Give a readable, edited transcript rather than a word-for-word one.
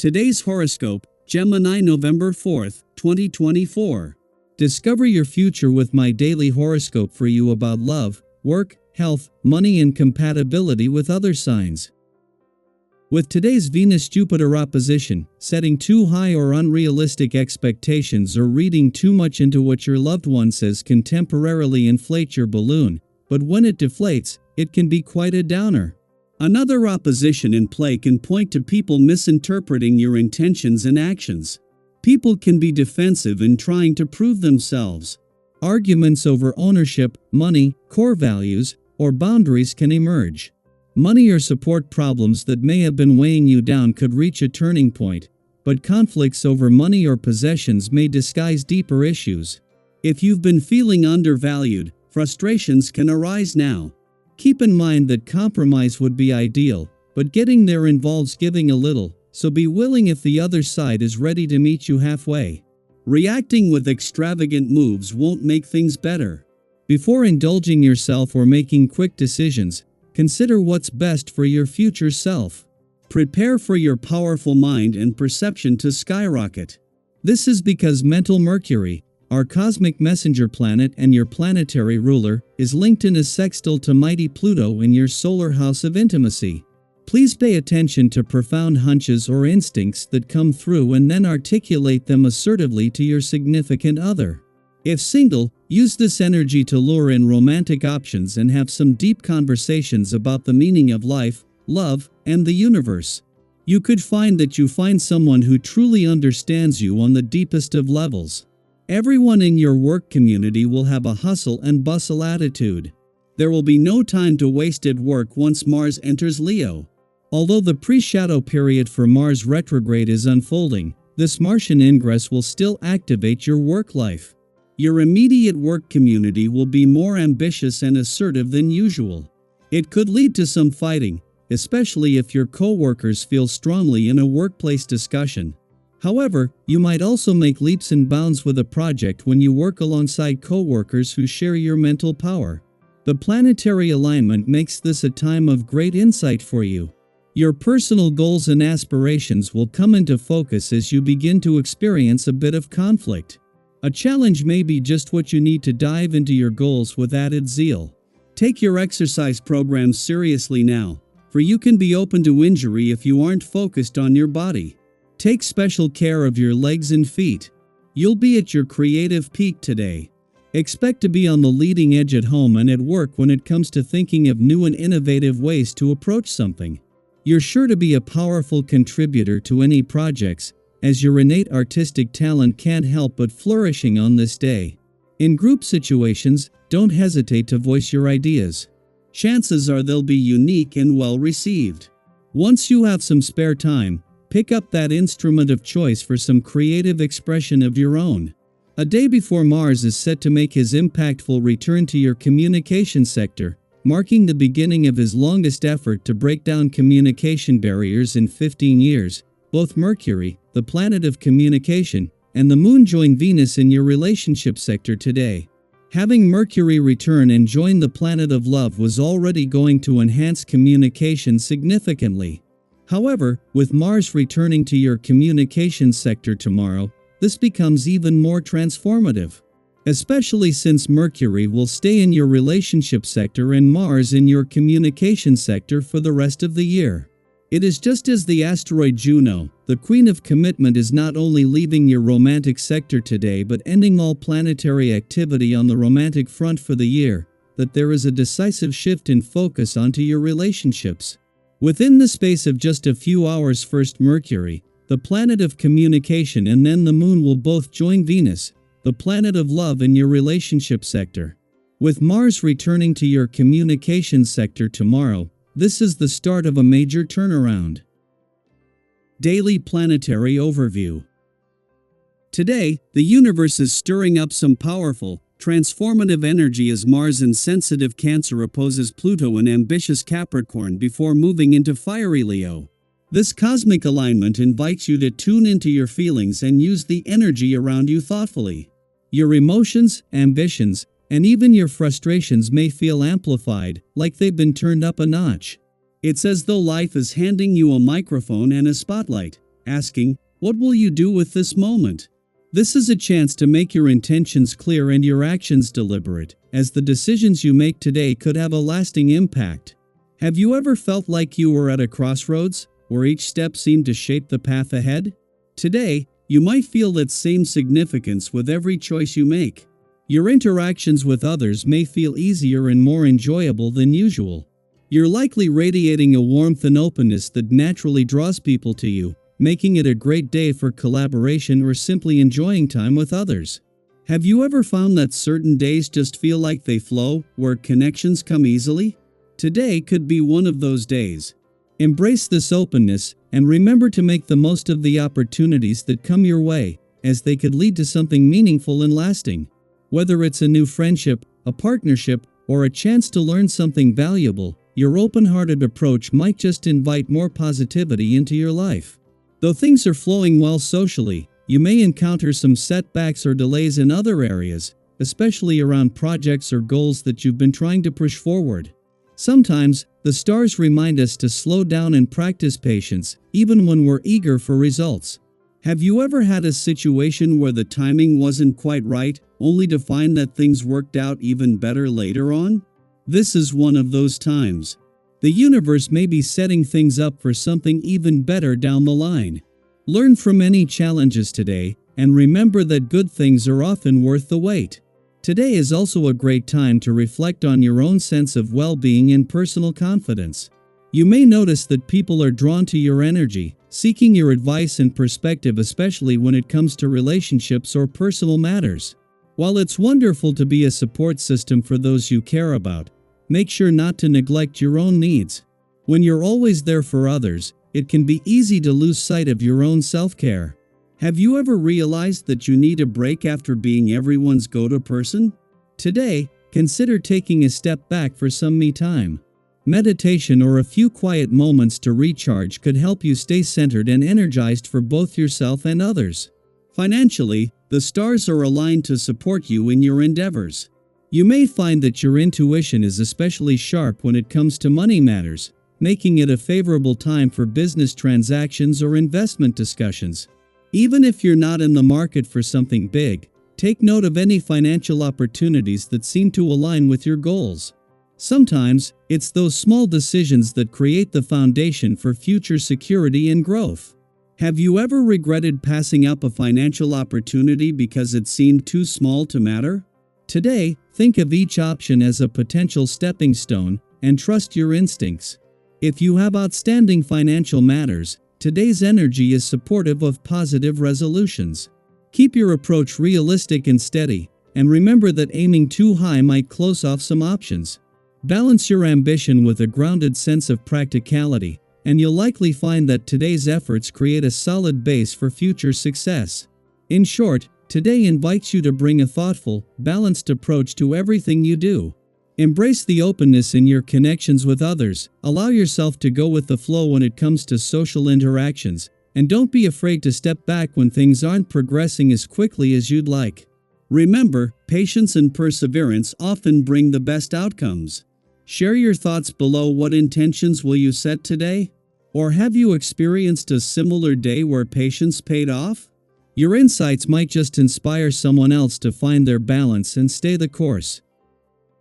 Today's horoscope, Gemini November 4th, 2024. Discover your future with my daily horoscope for you about love, work, health, money and compatibility with other signs. With today's Venus-Jupiter opposition, setting too high or unrealistic expectations or reading too much into what your loved one says can temporarily inflate your balloon, but when it deflates, it can be quite a downer. Another opposition in play can point to people misinterpreting your intentions and actions. People can be defensive in trying to prove themselves. Arguments over ownership, money, core values, or boundaries can emerge. Money or support problems that may have been weighing you down could reach a turning point, but conflicts over money or possessions may disguise deeper issues. If you've been feeling undervalued, frustrations can arise now. Keep in mind that compromise would be ideal, but getting there involves giving a little, so be willing if the other side is ready to meet you halfway. Reacting with extravagant moves won't make things better. Before indulging yourself or making quick decisions, consider what's best for your future self. Prepare for your powerful mind and perception to skyrocket. This is because mental Mercury, our cosmic messenger planet and your planetary ruler, is linked in a sextile to mighty Pluto in your solar house of intimacy. Please pay attention to profound hunches or instincts that come through and then articulate them assertively to your significant other. If single, use this energy to lure in romantic options and have some deep conversations about the meaning of life, love, and the universe. You could find that you find someone who truly understands you on the deepest of levels. Everyone in your work community will have a hustle and bustle attitude. There will be no time to waste at work once Mars enters Leo. Although the pre-shadow period for Mars retrograde is unfolding, this Martian ingress will still activate your work life. Your immediate work community will be more ambitious and assertive than usual. It could lead to some fighting, especially if your co-workers feel strongly in a workplace discussion. However, you might also make leaps and bounds with a project when you work alongside co-workers who share your mental power. The planetary alignment makes this a time of great insight for you. Your personal goals and aspirations will come into focus as you begin to experience a bit of conflict. A challenge may be just what you need to dive into your goals with added zeal. Take your exercise program seriously now, for you can be open to injury if you aren't focused on your body. Take special care of your legs and feet. You'll be at your creative peak today. Expect to be on the leading edge at home and at work when it comes to thinking of new and innovative ways to approach something. You're sure to be a powerful contributor to any projects, as your innate artistic talent can't help but flourishing on this day. In group situations, don't hesitate to voice your ideas. Chances are they'll be unique and well received. Once you have some spare time, pick up that instrument of choice for some creative expression of your own. A day before Mars is set to make his impactful return to your communication sector, marking the beginning of his longest effort to break down communication barriers in 15 years, both Mercury, the planet of communication, and the Moon join Venus in your relationship sector today. Having Mercury return and join the planet of love was already going to enhance communication significantly. However, with Mars returning to your communications sector tomorrow, this becomes even more transformative. Especially since Mercury will stay in your relationship sector and Mars in your communication sector for the rest of the year. It is just as the asteroid Juno, the queen of commitment, is not only leaving your romantic sector today but ending all planetary activity on the romantic front for the year, that there is a decisive shift in focus onto your relationships. Within the space of just a few hours, first Mercury, the planet of communication, and then the Moon will both join Venus, the planet of love, in your relationship sector. With Mars returning to your communication sector tomorrow, this is the start of a major turnaround. Daily Planetary Overview. Today, the universe is stirring up some powerful, transformative energy as Mars in sensitive Cancer opposes Pluto in ambitious Capricorn before moving into fiery Leo. This cosmic alignment invites you to tune into your feelings and use the energy around you thoughtfully. Your emotions, ambitions, and even your frustrations may feel amplified, like they've been turned up a notch. It's as though life is handing you a microphone and a spotlight, asking, "What will you do with this moment?" This is a chance to make your intentions clear and your actions deliberate, as the decisions you make today could have a lasting impact. Have you ever felt like you were at a crossroads, where each step seemed to shape the path ahead? Today, you might feel that same significance with every choice you make. Your interactions with others may feel easier and more enjoyable than usual. You're likely radiating a warmth and openness that naturally draws people to you, making it a great day for collaboration or simply enjoying time with others. Have you ever found that certain days just feel like they flow, where connections come easily? Today could be one of those days. Embrace this openness, and remember to make the most of the opportunities that come your way, as they could lead to something meaningful and lasting. Whether it's a new friendship, a partnership, or a chance to learn something valuable, your open-hearted approach might just invite more positivity into your life. Though things are flowing well socially, you may encounter some setbacks or delays in other areas, especially around projects or goals that you've been trying to push forward. Sometimes, the stars remind us to slow down and practice patience, even when we're eager for results. Have you ever had a situation where the timing wasn't quite right, only to find that things worked out even better later on? This is one of those times. The universe may be setting things up for something even better down the line. Learn from any challenges today, and remember that good things are often worth the wait. Today is also a great time to reflect on your own sense of well-being and personal confidence. You may notice that people are drawn to your energy, seeking your advice and perspective, especially when it comes to relationships or personal matters. While it's wonderful to be a support system for those you care about, make sure not to neglect your own needs. When you're always there for others, it can be easy to lose sight of your own self-care. Have you ever realized that you need a break after being everyone's go-to person? Today, consider taking a step back for some me time. Meditation or a few quiet moments to recharge could help you stay centered and energized for both yourself and others. Financially, the stars are aligned to support you in your endeavors. You may find that your intuition is especially sharp when it comes to money matters, making it a favorable time for business transactions or investment discussions. Even if you're not in the market for something big, take note of any financial opportunities that seem to align with your goals. Sometimes, it's those small decisions that create the foundation for future security and growth. Have you ever regretted passing up a financial opportunity because it seemed too small to matter? Today, think of each option as a potential stepping stone, and trust your instincts. If you have outstanding financial matters, today's energy is supportive of positive resolutions. Keep your approach realistic and steady, and remember that aiming too high might close off some options. Balance your ambition with a grounded sense of practicality, and you'll likely find that today's efforts create a solid base for future success. In short, today invites you to bring a thoughtful, balanced approach to everything you do. Embrace the openness in your connections with others, allow yourself to go with the flow when it comes to social interactions, and don't be afraid to step back when things aren't progressing as quickly as you'd like. Remember, patience and perseverance often bring the best outcomes. Share your thoughts below. What intentions will you set today? Or have you experienced a similar day where patience paid off? Your insights might just inspire someone else to find their balance and stay the course.